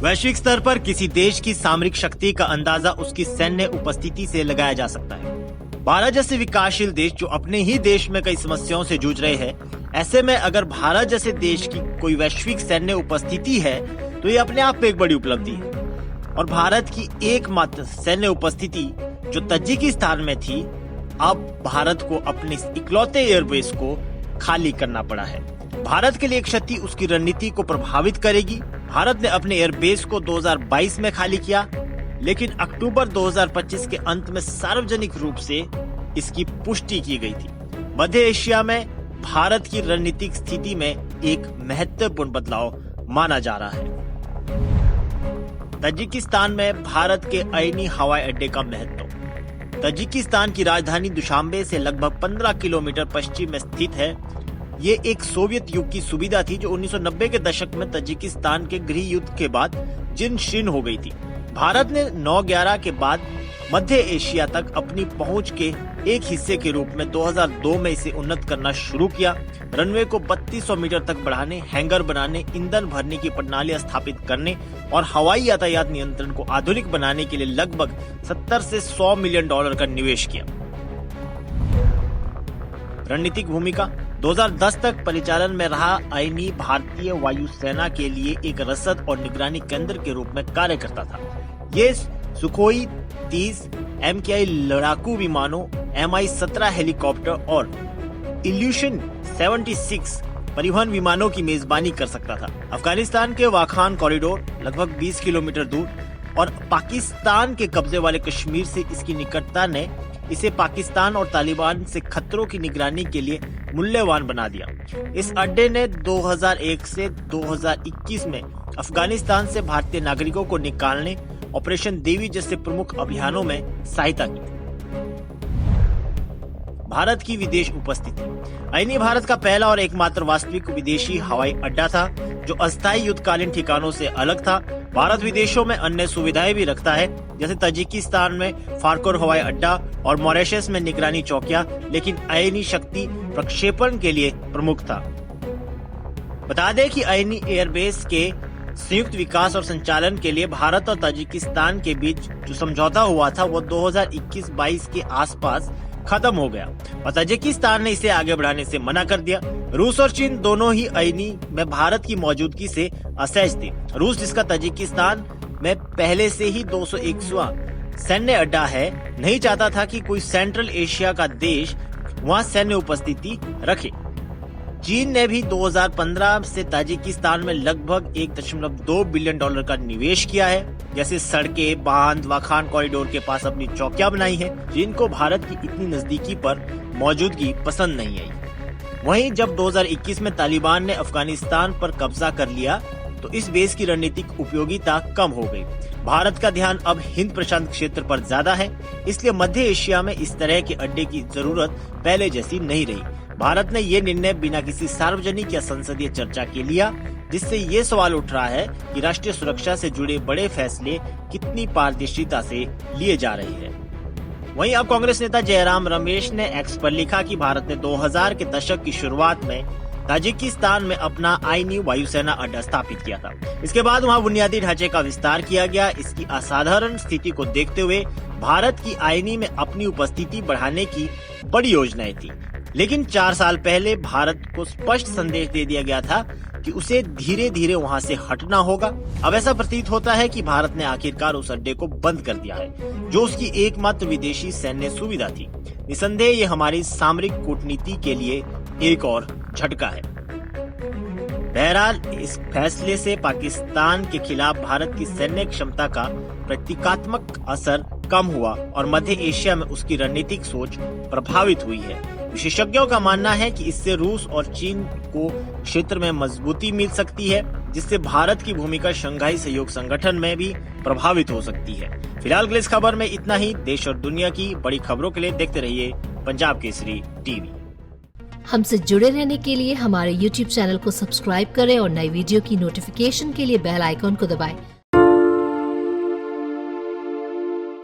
वैश्विक स्तर पर किसी देश की सामरिक शक्ति का अंदाजा उसकी सैन्य उपस्थिति से लगाया जा सकता है। भारत जैसे विकासशील देश जो अपने ही देश में कई समस्याओं से जूझ रहे हैं, ऐसे में अगर भारत जैसे देश की कोई वैश्विक सैन्य उपस्थिति है तो ये अपने आप में एक बड़ी उपलब्धि है। और भारत की एकमात्र सैन्य उपस्थिति जो तजिकिस्तान में थी, अब भारत को अपने इकलौते एयरबेस को खाली करना पड़ा है। भारत के लिए क्षति उसकी रणनीति को प्रभावित करेगी। भारत ने अपने एयरबेस को 2022 में खाली किया, लेकिन अक्टूबर 2025 के अंत में सार्वजनिक रूप से इसकी पुष्टि की गई थी। मध्य एशिया में भारत की रणनीतिक स्थिति में एक महत्वपूर्ण बदलाव माना जा रहा है। तजिकिस्तान में भारत के आईनी हवाई अड्डे का महत्व। तजिकिस्तान की राजधानी दुशांबे से लगभग 15 किलोमीटर पश्चिम में स्थित है। ये एक सोवियत युग की सुविधा थी जो 1990 के दशक में तजिकिस्तान के गृह युद्ध के बाद जीर्ण शीर्ण हो गई थी। भारत ने 9/11 के बाद मध्य एशिया तक अपनी पहुंच के एक हिस्से के रूप में 2002 में इसे उन्नत करना शुरू किया। रनवे को 3200 मीटर तक बढ़ाने, हैंगर बनाने, ईंधन भरने की प्रणाली स्थापित करने और हवाई यातायात नियंत्रण को आधुनिक बनाने के लिए लगभग 70 से 100 मिलियन डॉलर का निवेश किया। रणनीतिक भूमिका। 2010 तक परिचालन में रहा आईनी भारतीय वायुसेना के लिए एक रसद और निगरानी केंद्र के रूप में कार्य करता था। ये सुखोई 30, MKI लड़ाकू विमानों, Mi-17 हेलीकॉप्टर और इल्यूशन 76 परिवहन विमानों की मेजबानी कर सकता था। अफगानिस्तान के वाखान कॉरिडोर लगभग 20 किलोमीटर दूर और पाकिस्तान के कब्जे वाले कश्मीर से इसकी निकटता ने इसे पाकिस्तान और तालिबान से खतरों की निगरानी के लिए मूल्यवान बना दिया। इस अड्डे ने 2001 से 2021 में अफगानिस्तान से भारतीय नागरिकों को निकालने, ऑपरेशन देवी जैसे प्रमुख अभियानों में सहायता की। भारत की विदेश उपस्थिति। आईनी भारत का पहला और एकमात्र वास्तविक विदेशी हवाई अड्डा था जो अस्थायी युद्धकालीन ठिकानों से अलग था। भारत विदेशों में अन्य सुविधाएं भी रखता है, जैसे तजिकिस्तान में फारकोर हवाई अड्डा और मॉरिशस में निगरानी चौकियां, लेकिन आईनी शक्ति प्रक्षेपण के लिए प्रमुख था। बता दें कि आईनी एयरबेस के संयुक्त विकास और संचालन के लिए भारत और तजिकिस्तान के बीच जो समझौता हुआ था वो 2021-22 के आसपास खत्म हो गया और तजिकिस्तान ने इसे आगे बढ़ाने से मना कर दिया। रूस और चीन दोनों ही आईनी में भारत की मौजूदगी से असहज थे। रूस, जिसका तजिकिस्तान में पहले से ही 201वां सैन्य अड्डा है, नहीं चाहता था कि कोई सेंट्रल एशिया का देश वहां सैन्य उपस्थिति रखे। चीन ने भी 2015 से ताजिकिस्तान में लगभग 1.2 बिलियन डॉलर का निवेश किया है, जैसे सड़कें, बांध, वाखान कॉरिडोर के पास अपनी चौकियां बनाई हैं। चीन को भारत की इतनी नजदीकी पर मौजूदगी पसंद नहीं आई। वहीं जब 2021 में तालिबान ने अफगानिस्तान पर कब्जा कर लिया तो इस बेस की रणनीतिक उपयोगिता कम हो गई। भारत का ध्यान अब हिंद प्रशांत क्षेत्र पर ज्यादा है, इसलिए मध्य एशिया में इस तरह के अड्डे की जरूरत पहले जैसी नहीं रही। भारत ने ये निर्णय बिना किसी सार्वजनिक या संसदीय चर्चा के लिया, जिससे ये सवाल उठ रहा है कि राष्ट्रीय सुरक्षा से जुड़े बड़े फैसले कितनी पारदर्शिता से लिए जा रहे हैं। वहीं अब कांग्रेस नेता जयराम रमेश ने एक्स पर लिखा कि भारत ने 2000 के दशक की शुरुआत में ताजिकिस्तान में अपना आईनी वायुसेना अड्डा स्थापित किया था। इसके बाद वहां बुनियादी ढांचे का विस्तार किया गया। इसकी असाधारण स्थिति को देखते हुए भारत की आईनी में अपनी उपस्थिति बढ़ाने की बड़ी योजनाएं थी, लेकिन 4 साल पहले भारत को स्पष्ट संदेश दे दिया गया था कि उसे धीरे धीरे वहां से हटना होगा। अब ऐसा प्रतीत होता है कि भारत ने आखिरकार उस अड्डे को बंद कर दिया है, जो उसकी एकमात्र विदेशी सैन्य सुविधा थी। निसंदेह ये हमारी सामरिक कूटनीति के लिए एक और झटका है। बहरहाल इस फैसले से पाकिस्तान के खिलाफ भारत की सैन्य क्षमता का प्रतीकात्मक असर कम हुआ और मध्य एशिया में उसकी रणनीतिक सोच प्रभावित हुई है। विशेषज्ञों का मानना है कि इससे रूस और चीन को क्षेत्र में मजबूती मिल सकती है, जिससे भारत की भूमिका शंघाई सहयोग संगठन में भी प्रभावित हो सकती है। फिलहाल के लिए इस खबर में इतना ही। देश और दुनिया की बड़ी खबरों के लिए देखते रहिए पंजाब केसरी टीवी। हमसे जुड़े रहने के लिए हमारे YouTube चैनल को सब्सक्राइब करें और नई वीडियो की नोटिफिकेशन के लिए बेल आइकॉन को दबाएं।